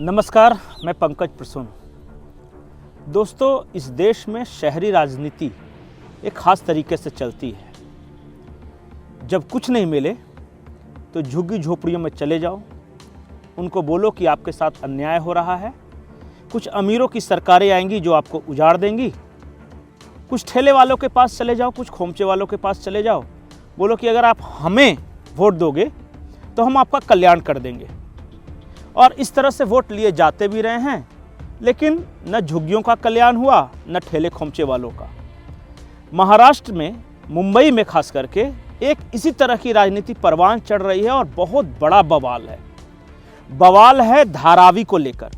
नमस्कार, मैं पंकज प्रसून। दोस्तों, इस देश में शहरी राजनीति एक ख़ास तरीके से चलती है। जब कुछ नहीं मिले तो झुग्गी झोपड़ियों में चले जाओ, उनको बोलो कि आपके साथ अन्याय हो रहा है। कुछ अमीरों की सरकारें आएंगी जो आपको उजाड़ देंगी। कुछ ठेले वालों के पास चले जाओ, कुछ खोमचे वालों के पास चले जाओ, बोलो कि अगर आप हमें वोट दोगे तो हम आपका कल्याण कर देंगे। और इस तरह से वोट लिए जाते भी रहे हैं, लेकिन न झुग्गियों का कल्याण हुआ न ठेले खोमचे वालों का। महाराष्ट्र में, मुंबई में खास करके एक इसी तरह की राजनीति परवान चढ़ रही है और बहुत बड़ा बवाल है। बवाल है धारावी को लेकर।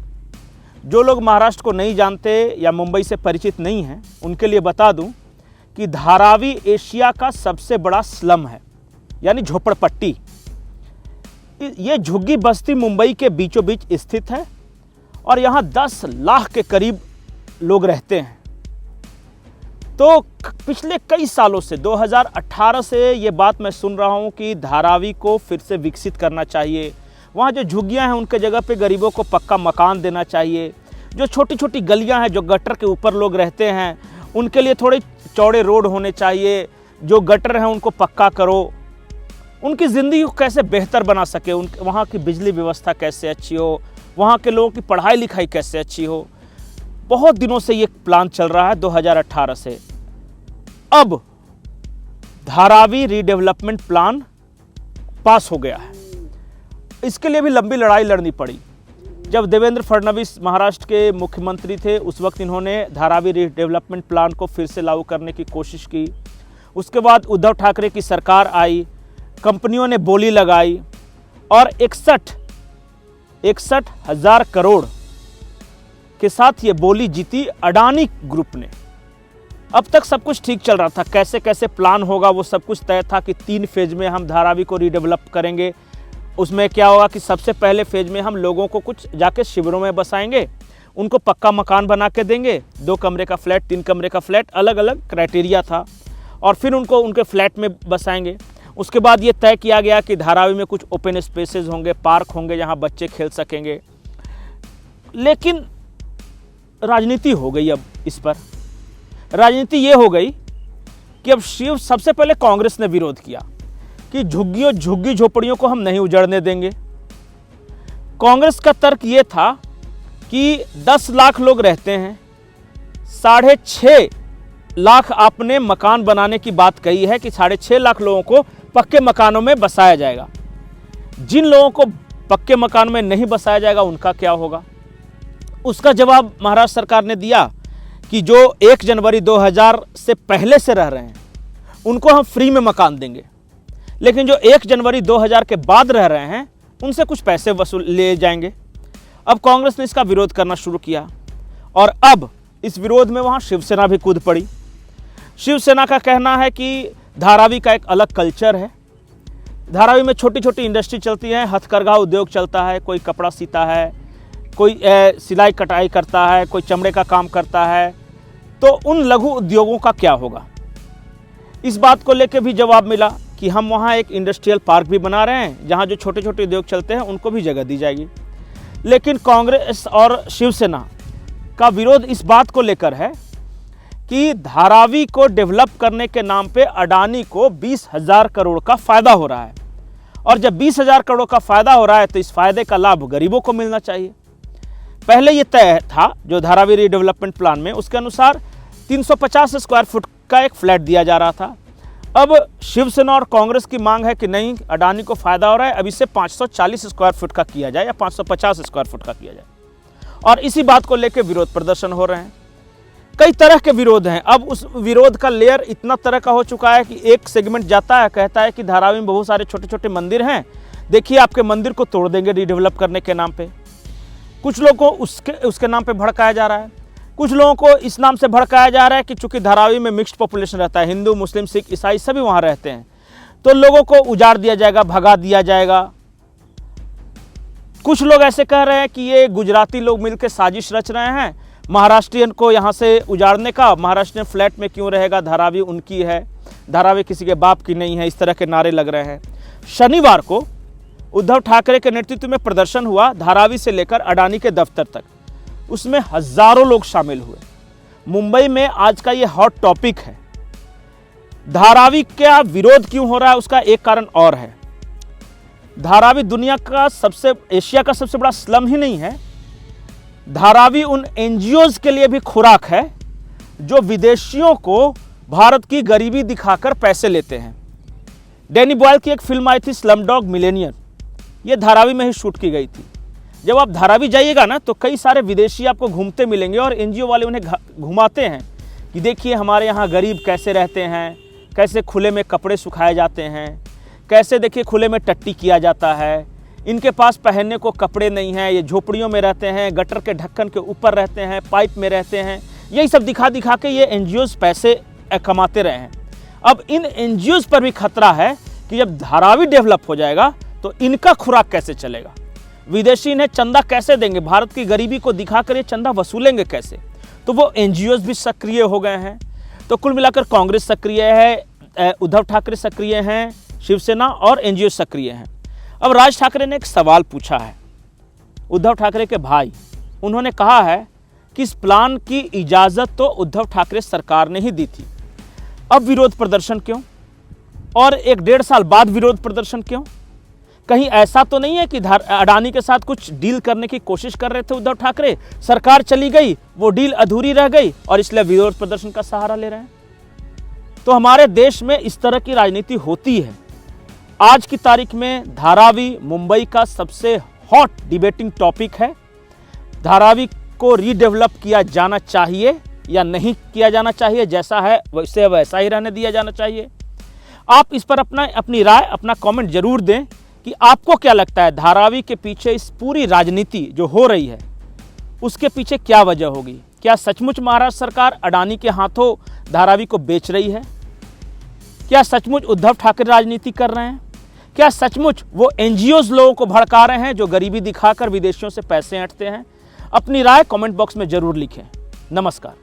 जो लोग महाराष्ट्र को नहीं जानते या मुंबई से परिचित नहीं हैं, उनके लिए बता दूं कि धारावी एशिया का सबसे बड़ा स्लम है, यानी झोपड़पट्टी। ये झुग्गी बस्ती मुंबई के बीचों बीच स्थित है और यहाँ 10 लाख के करीब लोग रहते हैं। तो पिछले कई सालों से 2018 से ये बात मैं सुन रहा हूँ कि धारावी को फिर से विकसित करना चाहिए। वहाँ जो झुग्गियाँ हैं उनके जगह पे गरीबों को पक्का मकान देना चाहिए। जो छोटी छोटी गलियाँ हैं, जो गटर के ऊपर लोग रहते हैं, उनके लिए थोड़े चौड़े रोड होने चाहिए। जो गटर हैं उनको पक्का करो। उनकी ज़िंदगी को कैसे बेहतर बना सके, वहाँ की बिजली व्यवस्था कैसे अच्छी हो, वहाँ के लोगों की पढ़ाई लिखाई कैसे अच्छी हो। बहुत दिनों से ये प्लान चल रहा है, 2018 से। अब धारावी रीडेवलपमेंट प्लान पास हो गया है। इसके लिए भी लंबी लड़ाई लड़नी पड़ी। जब देवेंद्र फडणवीस महाराष्ट्र के मुख्यमंत्री थे, उस वक्त इन्होंने धारावी रीडेवलपमेंट प्लान को फिर से लागू करने की कोशिश की। उसके बाद उद्धव ठाकरे की सरकार आई, कंपनियों ने बोली लगाई और 61 हजार करोड़ के साथ ये बोली जीती अडानी ग्रुप ने। अब तक सब कुछ ठीक चल रहा था। कैसे कैसे प्लान होगा वो सब कुछ तय था कि 3 फेज में हम धारावी को रीडेवलप करेंगे। उसमें क्या होगा कि सबसे पहले फेज में हम लोगों को कुछ जाके शिविरों में बसाएंगे, उनको पक्का मकान बना के देंगे, 2 कमरे का फ्लैट, 3 कमरे का फ्लैट, अलग अलग क्राइटेरिया था। और फिर उनको उनके फ्लैट में बसाएंगे। उसके बाद ये तय किया गया कि धारावी में कुछ ओपन स्पेसेस होंगे, पार्क होंगे जहाँ बच्चे खेल सकेंगे। लेकिन राजनीति हो गई अब इस पर। राजनीति ये हो गई कि अब सबसे पहले कांग्रेस ने विरोध किया कि झुग्गी झोपड़ियों को हम नहीं उजड़ने देंगे। कांग्रेस का तर्क ये था कि 10 लाख लोग रहते हैं, 6.5 लाख आपने मकान बनाने की बात कही है कि 6.5 लाख लोगों को पक्के मकानों में बसाया जाएगा। जिन लोगों को पक्के मकान में नहीं बसाया जाएगा उनका क्या होगा? उसका जवाब महाराष्ट्र सरकार ने दिया कि जो 1 जनवरी 2000 से पहले से रह रहे हैं उनको हम फ्री में मकान देंगे, लेकिन जो 1 जनवरी 2000 के बाद रह रहे हैं उनसे कुछ पैसे वसूल ले जाएंगे। अब कांग्रेस ने इसका विरोध करना शुरू किया और अब इस विरोध में वहाँ शिवसेना भी कूद पड़ी। शिवसेना का कहना है कि धारावी का एक अलग कल्चर है। धारावी में छोटी छोटी इंडस्ट्री चलती है, हथकरघा उद्योग चलता है, कोई कपड़ा सीता है, कोई सिलाई कटाई करता है, कोई चमड़े का काम करता है। तो उन लघु उद्योगों का क्या होगा? इस बात को लेकर भी जवाब मिला कि हम वहाँ एक इंडस्ट्रियल पार्क भी बना रहे हैं जहाँ जो छोटे छोटे उद्योग चलते हैं उनको भी जगह दी जाएगी। लेकिन कांग्रेस और शिवसेना का विरोध इस बात को लेकर है कि धारावी को डेवलप करने के नाम पे अडानी को 20,000 करोड़ का फायदा हो रहा है। और जब 20,000 करोड़ का फायदा हो रहा है तो इस फायदे का लाभ गरीबों को मिलना चाहिए। पहले ये तय था जो धारावी रीडेवलपमेंट प्लान में, उसके अनुसार 350 स्क्वायर फुट का एक फ्लैट दिया जा रहा था। अब शिवसेना और कांग्रेस की मांग है कि नहीं, अडानी को फायदा हो रहा है, अब इसे 540 स्क्वायर फुट का किया जाए या 550 स्क्वायर फुट का किया जाए। और इसी बात को लेकर विरोध प्रदर्शन हो रहे हैं। कई तरह के विरोध हैं। अब उस विरोध का लेयर इतना तरह का हो चुका है कि एक सेगमेंट जाता है, कहता है कि धारावी में बहुत सारे छोटे छोटे मंदिर हैं, देखिए आपके मंदिर को तोड़ देंगे रीडेवलप करने के नाम पे। कुछ लोगों को उसके नाम पे भड़काया जा रहा है। कुछ लोगों को इस नाम से भड़काया जा रहा है कि चूंकि धारावी में मिक्स्ड पॉपुलेशन रहता है, हिंदू, मुस्लिम, सिख, ईसाई सभी वहाँ रहते हैं, तो लोगों को उजाड़ दिया जाएगा, भगा दिया जाएगा। कुछ लोग ऐसे कह रहे हैं कि ये गुजराती लोग मिलकर साजिश रच रहे हैं महाराष्ट्रियन को यहाँ से उजाड़ने का। महाराष्ट्रियन फ्लैट में क्यों रहेगा, धारावी उनकी है, धारावी किसी के बाप की नहीं है, इस तरह के नारे लग रहे हैं। शनिवार को उद्धव ठाकरे के नेतृत्व में प्रदर्शन हुआ धारावी से लेकर अडानी के दफ्तर तक, उसमें हजारों लोग शामिल हुए। मुंबई में आज का ये हॉट टॉपिक है। धारावी का विरोध क्यों हो रहा है, उसका एक कारण और है। धारावी दुनिया का एशिया का सबसे बड़ा स्लम ही नहीं है, धारावी उन एनजीओज के लिए भी खुराक है जो विदेशियों को भारत की गरीबी दिखाकर पैसे लेते हैं। डैनी बॉयल की एक फिल्म आई थी स्लमडॉग मिलेनियर, ये धारावी में ही शूट की गई थी। जब आप धारावी जाइएगा ना तो कई सारे विदेशी आपको घूमते मिलेंगे और एनजीओ वाले उन्हें घुमाते हैं कि देखिए हमारे यहाँ गरीब कैसे रहते हैं, कैसे खुले में कपड़े सुखाए जाते हैं, कैसे देखिए खुले में टट्टी किया जाता है, इनके पास पहनने को कपड़े नहीं हैं, ये झोपड़ियों में रहते हैं, गटर के ढक्कन के ऊपर रहते हैं, पाइप में रहते हैं। यही सब दिखा दिखा के ये एनजीओज पैसे कमाते रहे हैं। अब इन एनजीओज पर भी खतरा है कि जब धारावी डेवलप हो जाएगा तो इनका खुराक कैसे चलेगा, विदेशी इन्हें चंदा कैसे देंगे, भारत की गरीबी को दिखाकर ये चंदा वसूलेंगे कैसे। तो वो एनजीओज भी सक्रिय हो गए हैं। तो कुल मिलाकर कांग्रेस सक्रिय है, उद्धव ठाकरे सक्रिय हैं, शिवसेना और एनजीओ सक्रिय हैं। अब राज ठाकरे ने एक सवाल पूछा है, उद्धव ठाकरे के भाई, उन्होंने कहा है कि इस प्लान की इजाज़त तो उद्धव ठाकरे सरकार ने ही दी थी, अब विरोध प्रदर्शन क्यों, और 1-1.5 साल बाद विरोध प्रदर्शन क्यों? कहीं ऐसा तो नहीं है कि अडानी के साथ कुछ डील करने की कोशिश कर रहे थे उद्धव ठाकरे, सरकार चली गई, वो डील अधूरी रह गई और इसलिए विरोध प्रदर्शन का सहारा ले रहे हैं? तो हमारे देश में इस तरह की राजनीति होती है। आज की तारीख में धारावी मुंबई का सबसे हॉट डिबेटिंग टॉपिक है। धारावी को रीडेवलप किया जाना चाहिए या नहीं किया जाना चाहिए, जैसा है वैसे वैसा ही रहने दिया जाना चाहिए। आप इस पर अपनी राय, अपना कमेंट जरूर दें कि आपको क्या लगता है धारावी के पीछे इस पूरी राजनीति जो हो रही है उसके पीछे क्या वजह होगी। क्या सचमुच महाराष्ट्र सरकार अडानी के हाथों धारावी को बेच रही है? क्या सचमुच उद्धव ठाकरे राजनीति कर रहे हैं? क्या सचमुच वो एनजीओज लोगों को भड़का रहे हैं जो गरीबी दिखाकर विदेशियों से पैसे ऐंठते हैं? अपनी राय कमेंट बॉक्स में जरूर लिखें। नमस्कार।